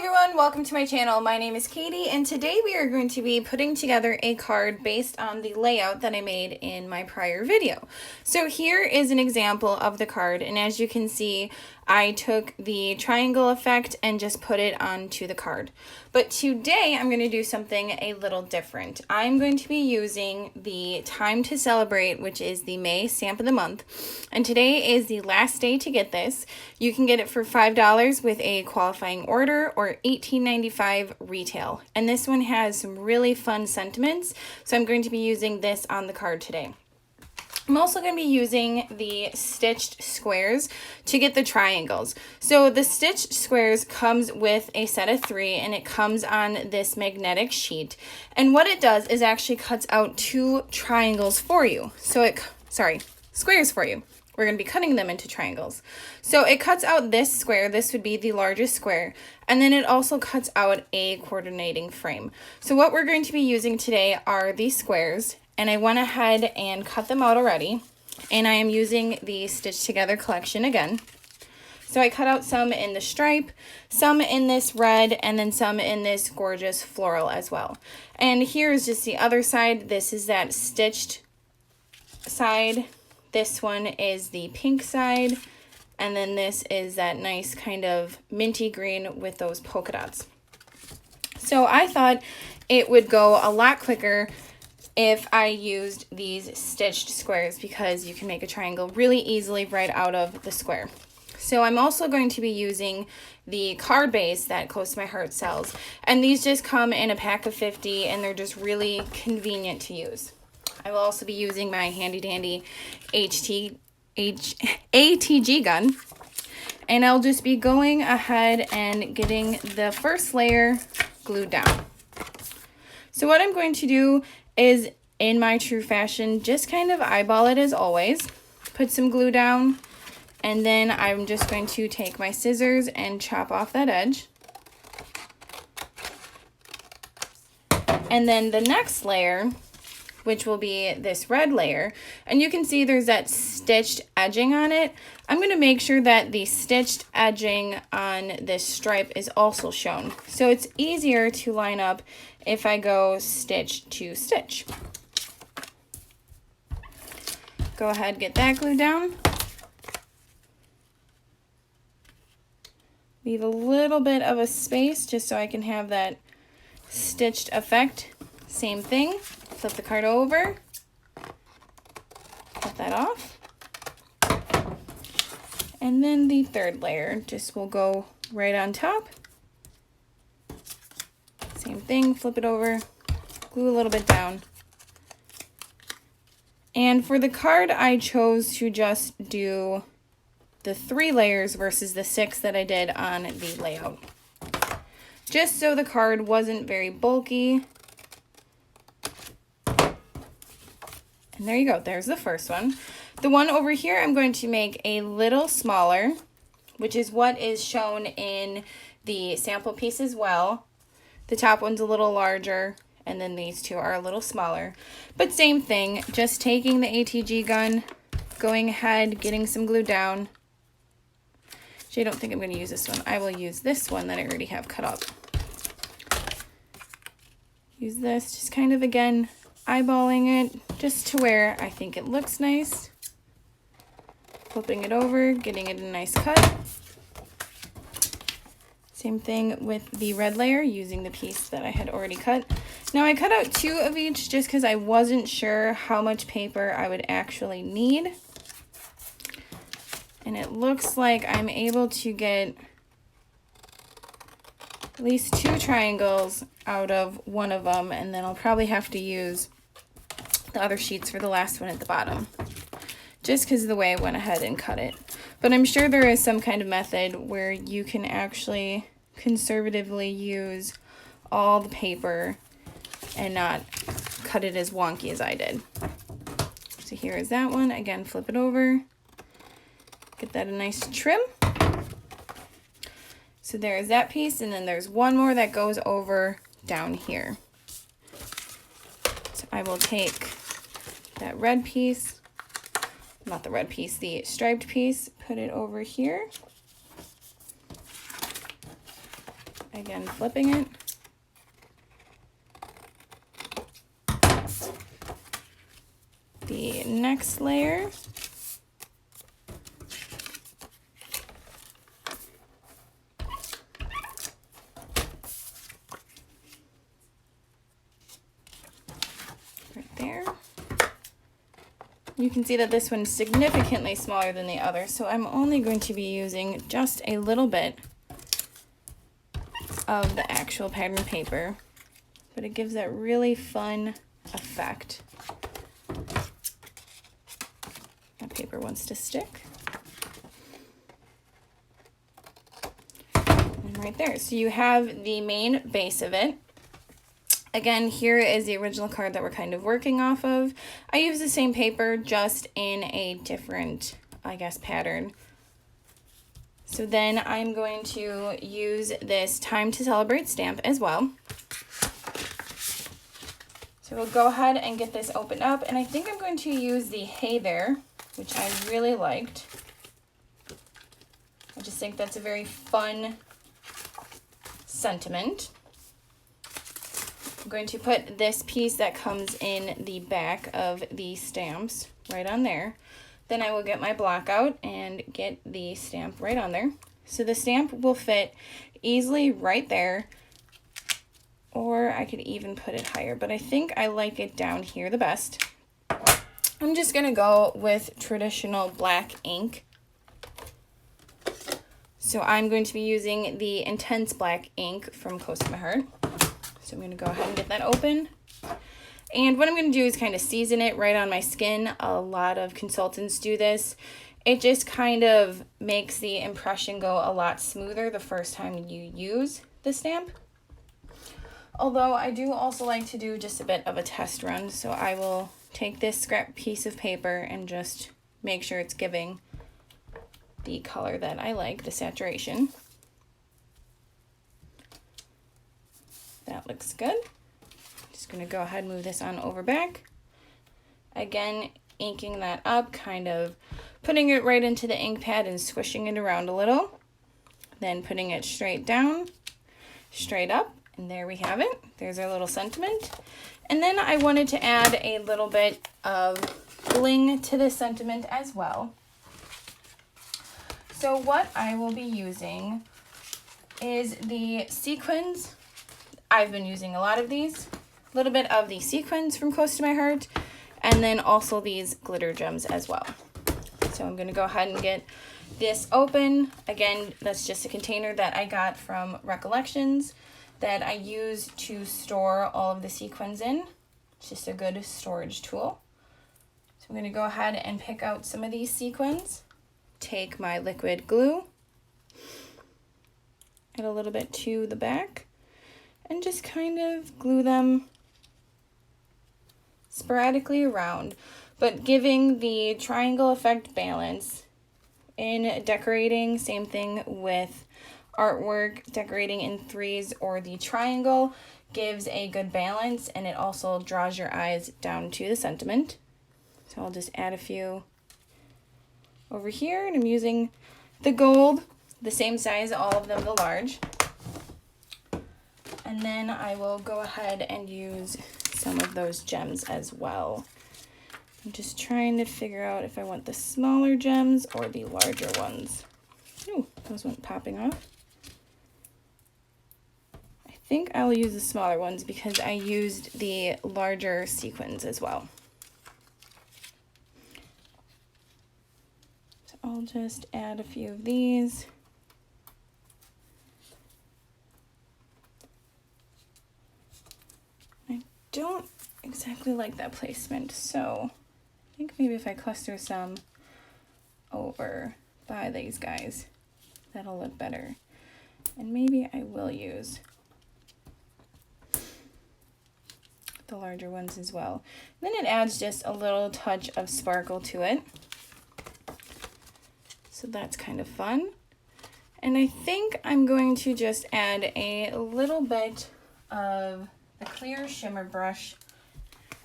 everyone, welcome to my channel. My name is Katie and today we are going to be putting together a card based on the layout that I made in my prior video. So here is an example of the card, and as you can see, I took the triangle effect and just put it onto the card. But today I'm going to do something a little different. I'm going to be using the Time to Celebrate, which is the May stamp of the month. And today is the last day to get this. You can get it for $5 with a qualifying order or $18.95 retail. And this one has some really fun sentiments, so I'm going to be using this on the card today. I'm also going to be using the stitched squares to get the triangles. So the stitched squares comes with a set of 3 and it comes on this magnetic sheet. And what it does is actually cuts out 2 triangles for you. Squares for you. We're going to be cutting them into triangles. So it cuts out this square. This would be the largest square. And then it also cuts out a coordinating frame. So what we're going to be using today are these squares. And I went ahead and cut them out already. And I am using the Stitch Together collection again. So I cut out some in the stripe, some in this red, and then some in this gorgeous floral as well. And here is just the other side. This is that stitched side. This one is the pink side. And then this is that nice kind of minty green with those polka dots. So I thought it would go a lot quicker if I used these stitched squares because you can make a triangle really easily right out of the square. So I'm also going to be using the card base that Close to My Heart sells. And these just come in a pack of 50 and they're just really convenient to use. I will also be using my handy dandy ATG gun. And I'll just be going ahead and getting the first layer glued down. So what I'm going to do is, in my true fashion, just kind of eyeball it as always. Put some glue down, and then I'm just going to take my scissors and chop off that edge. And then the next layer, which will be this red layer, and you can see there's that stitched edging on it. I'm going to make sure that the stitched edging on this stripe is also shown. So it's easier to line up if I go stitch to stitch. Go ahead, get that glued down. Leave a little bit of a space just so I can have that stitched effect. Same thing, flip the card over, cut that off. And then the third layer just will go right on top. Same thing, flip it over, glue a little bit down. And for the card, I chose to just do the 3 layers versus the 6 that I did on the layout. Just so the card wasn't very bulky. And there you go, there's the first one. The one over here I'm going to make a little smaller, which is what is shown in the sample piece as well. The top one's a little larger, and then these 2 are a little smaller. But same thing, just taking the ATG gun, going ahead, getting some glue down. Actually, I don't think I'm going to use this one. I will use this one that I already have cut up. Use this, just kind of, again, eyeballing it, just to where I think it looks nice. Flipping it over, getting it a nice cut. Same thing with the red layer, using the piece that I had already cut. Now I cut out 2 of each just because I wasn't sure how much paper I would actually need. And it looks like I'm able to get at least 2 triangles out of one of them, and then I'll probably have to use the other sheets for the last one at the bottom, just because of the way I went ahead and cut it. But I'm sure there is some kind of method where you can actually conservatively use all the paper and not cut it as wonky as I did. So here is that one. Again, flip it over. Get that a nice trim. So there is that piece, and then there's one more that goes over down here. So I will take that red piece, not the red piece, the striped piece, put it over here. Again, flipping it. The next layer. Right there. You can see that this one's significantly smaller than the other, so I'm only going to be using just a little bit of the actual pattern paper, but it gives that really fun effect. My paper wants to stick. And right there. So you have the main base of it. Again, here is the original card that we're kind of working off of. I use the same paper, just in a different, I guess, pattern. So then I'm going to use this Time to Celebrate stamp as well. So we'll go ahead and get this opened up, and I think I'm going to use the Hey There, which I really liked. I just think that's a very fun sentiment. I'm going to put this piece that comes in the back of the stamps right on there. Then I will get my block out and get the stamp right on there. So the stamp will fit easily right there, or I could even put it higher, but I think I like it down here the best. I'm just gonna go with traditional black ink. So I'm going to be using the Intense Black ink from Close to My Heart. So I'm gonna go ahead and get that open. And what I'm going to do is kind of season it right on my skin. A lot of consultants do this. It just kind of makes the impression go a lot smoother the first time you use the stamp. Although I do also like to do just a bit of a test run. So I will take this scrap piece of paper and just make sure it's giving the color that I like, the saturation. That looks good. Just gonna go ahead and move this on over back. Again, inking that up, kind of putting it right into the ink pad and squishing it around a little. Then putting it straight down, straight up, and there we have it. There's our little sentiment. And then I wanted to add a little bit of bling to this sentiment as well. So what I will be using is the sequins. I've been using a lot of these. A little bit of the sequins from Close to My Heart, and then also these glitter gems as well. So I'm gonna go ahead and get this open. Again, that's just a container that I got from Recollections that I use to store all of the sequins in. It's just a good storage tool. So I'm gonna go ahead and pick out some of these sequins, take my liquid glue, add a little bit to the back, and just kind of glue them sporadically around, but giving the triangle effect balance. In decorating, same thing with artwork, decorating in threes or the triangle gives a good balance, and it also draws your eyes down to the sentiment. So I'll just add a few over here, and I'm using the gold, the same size, all of them the large. And then I will go ahead and use some of those gems as well. I'm just trying to figure out if I want the smaller gems or the larger ones. Ooh, those went popping off. I think I'll use the smaller ones because I used the larger sequins as well. So I'll just add a few of these. Don't exactly like that placement, so I think maybe if I cluster some over by these guys, that'll look better. And maybe I will use the larger ones as well. Then it adds just a little touch of sparkle to it. So that's kind of fun. And I think I'm going to just add a little bit of a clear shimmer brush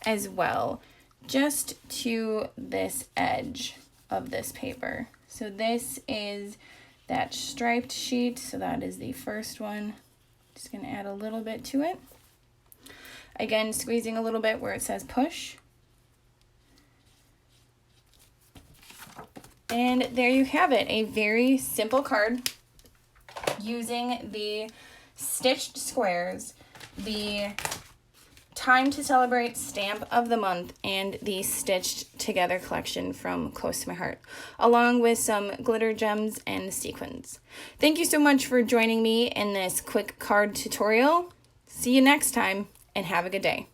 as well, just to this edge of this paper. So this is that striped sheet, so that is the first one. Just gonna add a little bit to it. Again, squeezing a little bit where it says push. And there you have it, a very simple card using the stitched squares, the Time to Celebrate stamp of the month, and the Stitched Together collection from Close to My Heart, along with some glitter gems and sequins. Thank you so much for joining me in this quick card tutorial. See you next time, and have a good day.